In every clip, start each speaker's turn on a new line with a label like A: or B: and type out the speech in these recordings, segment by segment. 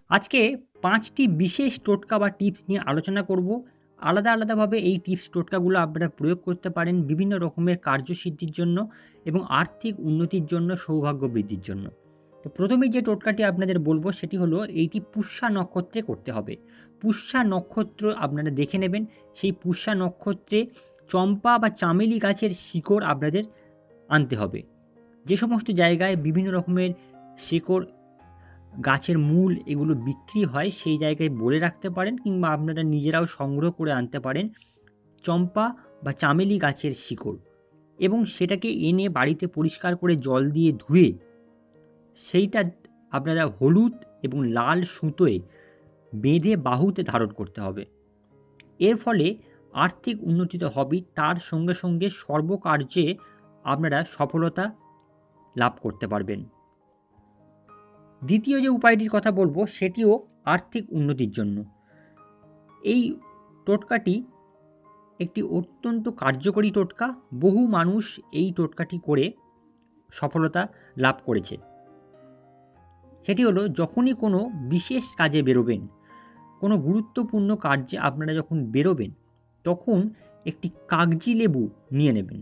A: আজকে ৫টি বিশেষ টোটকা বা টিপস নিয়ে আলোচনা করব। আলাদা, আলাদাভাবে এই টিপস টোটকাগুলো আপনারা প্রয়োগ করতে পারেন বিভিন্ন রকমের কার্যসিদ্ধির জন্য এবং আর্থিক উন্নতির জন্য, সৌভাগ্য বৃদ্ধির জন্য। তো ১ম এই যে টোটকাটি আপনাদের বলব সেটি হলো এইটি পুষ্যা নক্ষত্রে করতে হবে। পুষ্যা নক্ষত্র আপনারা দেখে নেবেন। সেই পুষ্যা নক্ষত্রে চম্পা বা চামেলি গাছের শিকড় আপনাদের আনতে হবে। যে সমস্ত জায়গায় বিভিন্ন রকমের শিকড়, গাছের মূল এগুলো বিক্রি হয় সেই জায়গায় বলে রাখতে পারেন কিংবা আপনারা নিজেরাও সংগ্রহ করে আনতে পারেন চম্পা বা চামেলি গাছের শিকড় এবং সেটাকে এনে বাড়িতে পরিষ্কার করে জল দিয়ে ধুয়ে সেইটা আপনারা হলুদ এবং লাল সুতোয় বেঁধে বাহুতে ধারণ করতে হবে। এর ফলে আর্থিক উন্নতি তো হবেই, তার সঙ্গে সঙ্গে সর্বকার্যে আপনারা সফলতা লাভ করতে পারবেন। দ্বিতীয় যে উপায়টির কথা বলবো সেটিও আর্থিক উন্নতির জন্য। এই টোটকাটি একটি অত্যন্ত কার্যকরী টোটকা। বহু মানুষ এই টোটকাটি করে সফলতা লাভ করেছে। সেটি হলো যখনই কোনো বিশেষ কাজে বেরোবেন, কোনো গুরুত্বপূর্ণ কার্যে আপনারা যখন বেরোবেন তখন একটি কাগজি লেবু নিয়ে নেবেন।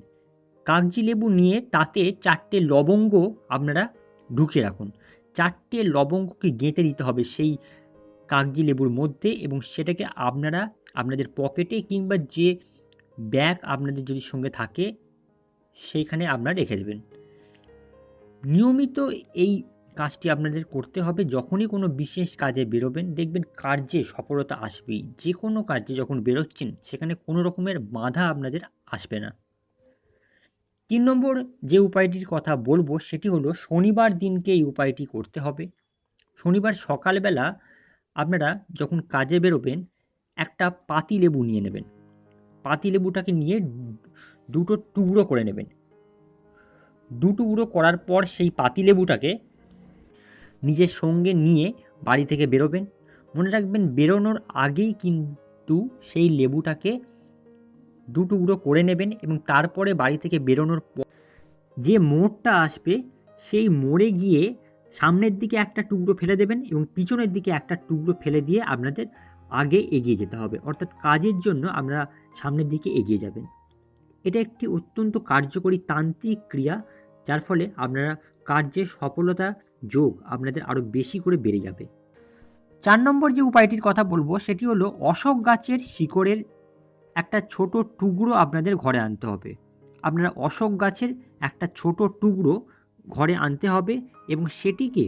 A: কাগজি লেবু নিয়ে তাতে ৪টে লবঙ্গ আপনারা ঢুকিয়ে রাখুন। ৪টে লবঙ্গকে গেঁথে দিতে হবে সেই কাগজি লেবুর মধ্যে এবং সেটাকে আপনারা আপনাদের পকেটে কিংবা যে ব্যাগ আপনাদের যদি সঙ্গে থাকে সেইখানে আপনারা রেখে দেবেন। নিয়মিত এই কাজটি আপনাদের করতে হবে। যখনই কোনো বিশেষ কাজে বেরোবেন দেখবেন কার্যে সফলতা আসবেই। যে কোনো কাজে যখন বেরোচ্ছেন সেখানে কোনো রকমের বাধা আপনাদের আসবে না। ৩ নম্বর যে উপায়টির কথা বলবো সেটি হলো শনিবার দিনকে এই উপায়টি করতে হবে। শনিবার সকালবেলা আপনারা যখন কাজে বেরোবেন একটা পাতিলেবু নিয়ে নেবেন। পাতিলেবুটাকে নিয়ে দুটো টুকরো করে নেবেন। দু টুকরো করার পর সেই পাতিলেবুটাকে নিজের সঙ্গে নিয়ে বাড়ি থেকে বেরোবেন। মনে রাখবেন বেরোনোর আগেই কিন্তু সেই লেবুটাকে দু টুকরো করে নেবেন এবং তারপরে বাড়ি থেকে বেরোনোর পর যে মোড়টা আসবে সেই মোড়ে গিয়ে সামনের দিকে একটা টুকরো ফেলে দেবেন এবং পিছনের দিকে একটা টুকরো ফেলে দিয়ে আপনাদের আগে এগিয়ে যেতে হবে। অর্থাৎ কাজের জন্য আপনারা সামনের দিকে এগিয়ে যাবেন। এটা একটি অত্যন্ত কার্যকরী তান্ত্রিক ক্রিয়া, যার ফলে আপনারা কার্যে সফলতা যোগ আপনাদের আরও বেশি করে বেড়ে যাবে। ৪ নম্বর যে উপায়টির কথা বলবো সেটি হলো অশোক গাছের শিকড়ের একটা ছোট টুকরো আপনাদের ঘরে আনতে হবে। আপনারা অশোক গাছের একটা ছোট টুকরো ঘরে আনতে হবে এবং সেটিকে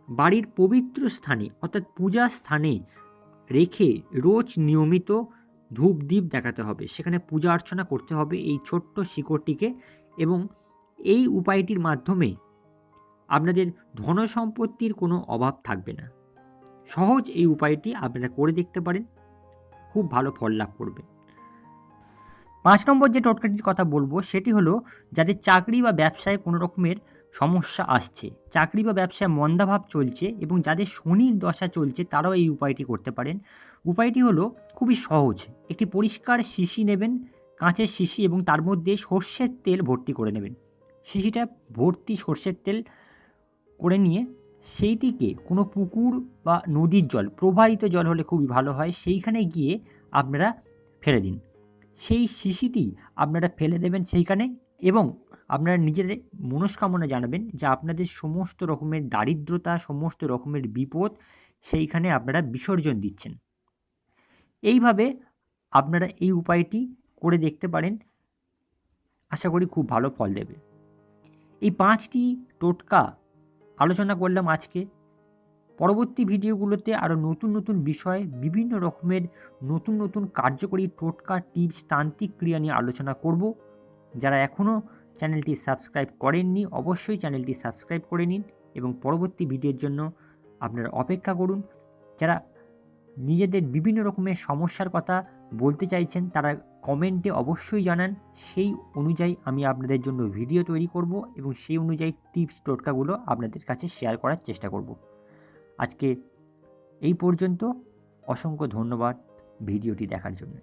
A: বাড়ির পবিত্র স্থানে অর্থাৎ পূজার স্থানে রেখে রোজ নিয়মিত ধূপ দ্বীপ দেখাতে হবে। সেখানে পূজা অর্চনা করতে হবে এই ছোট্ট শিকড়টিকে এবং এই উপায়টির মাধ্যমে আপনাদের ধনসম্পত্তির কোনো অভাব থাকবে না। সহজ এই উপায়টি আপনারা করে দেখতে পারেন, খুব ভালো ফল লাভ করবে। ৫ নম্বর যে টোটকাটির কথা বলবো সেটি হলো যাদের চাকরি বা ব্যবসায় কোনো রকমের সমস্যা আসছে, চাকরি বা ব্যবসায় মন্দাভাব চলছে এবং যাদের শনির দশা চলছে তারাও এই উপায়টি করতে পারেন। উপায়টি হলো খুবই সহজ। একটি পরিষ্কার শিশি নেবেন, কাঁচের শিশি, এবং তার মধ্যে সর্ষের তেল ভর্তি করে নেবেন। শিশিটা ভর্তি সর্ষের তেল করে নিয়ে সেইটিকে কোনো পুকুর বা নদীর জল, প্রবাহিত জল হলে খুবই ভালো হয়, সেইখানে গিয়ে আপনারা ফেলে দিন। সেই শিশিটি আপনারা ফেলে দেবেন সেইখানে এবং আপনারা নিজেদের মনস্কামনা জানাবেন যে আপনাদের সমস্ত রকমের দারিদ্রতা, সমস্ত রকমের বিপদ সেইখানে আপনারা বিসর্জন দিচ্ছেন। এইভাবে আপনারা এই উপায়টি করে দেখতে পারেন, আশা করি খুব ভালো ফল দেবে। এই ৫টি টোটকা আলোচনা করলাম আজকে। পরবর্তী ভিডিওগুলোতে আরও নতুন নতুন বিষয়, বিভিন্ন রকমের নতুন নতুন কার্যকরী টোটকা, টিপস, তান্ত্রিক ক্রিয়া নিয়ে আলোচনা করব। যারা এখনও চ্যানেলটি সাবস্ক্রাইব করেননি অবশ্যই চ্যানেলটি সাবস্ক্রাইব করে নিন এবং পরবর্তী ভিডিওর জন্য আপনারা অপেক্ষা করুন। যারা নিজেদের বিভিন্ন রকমের সমস্যার কথা বলতে চাইছেন তারা কমেন্টে অবশ্যই জানান, সেই অনুযায়ী আমি আপনাদের জন্য ভিডিও তৈরি করব এবং সেই অনুযায়ী টিপস টোটকাগুলো আপনাদের কাছে শেয়ার করার চেষ্টা করব। আজকে এই পর্যন্ত। অসংখ্য ধন্যবাদ ভিডিওটি দেখার জন্য।